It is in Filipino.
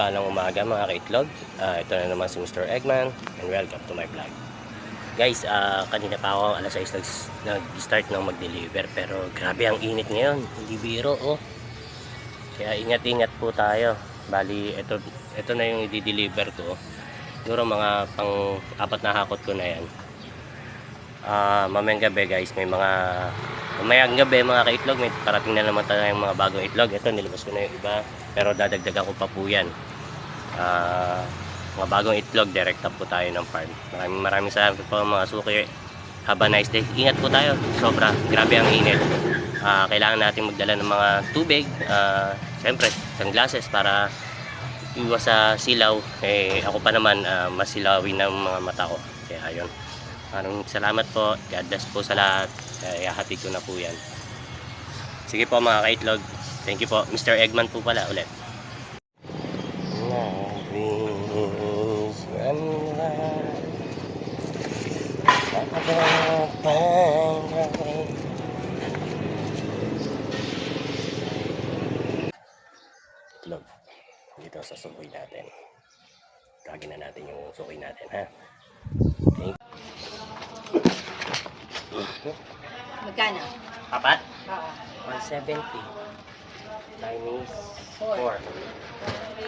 mapagpalang umaga mga kaitlog. Ito na naman si Mr. Eggman and welcome to my vlog. Guys, kanina pa ako alas 6 nag-start ng mag-deliver pero grabe ang init ngayon. Hindi biro oh. Kaya ingat-ingat po tayo. Bali, ito na yung i-deliver ko. Siguro mga pang 4 na hakot ko na yan. Mamayang gabi guys, mamayang gabi mga kaitlog, may parating na naman tayong mga bagong itlog. Ito nilabas ko na yung iba, pero dadagdagan ko pa po yan. Mga bagong itlog, direct up po tayo ng farm. Maraming salamat po mga suki. Have a nice day. Ingat po tayo, sobra, grabe ang init. Kailangan natin magdala ng mga tubig, siyempre sunglasses para iwas sa silaw. Ako pa naman masilawin ng mga mata ko, kaya ayun. Maraming salamat po. God bless po sa lahat. Ihahatid ko na po yan. Sige po mga kaitlog. Thank you po. Mr. Eggman po pala ulit. Itlog. Dito sa sukoy natin. Tagin na natin yung sukoy natin ha. Okay. Magkano? Apat? Oo. 170 minus 4.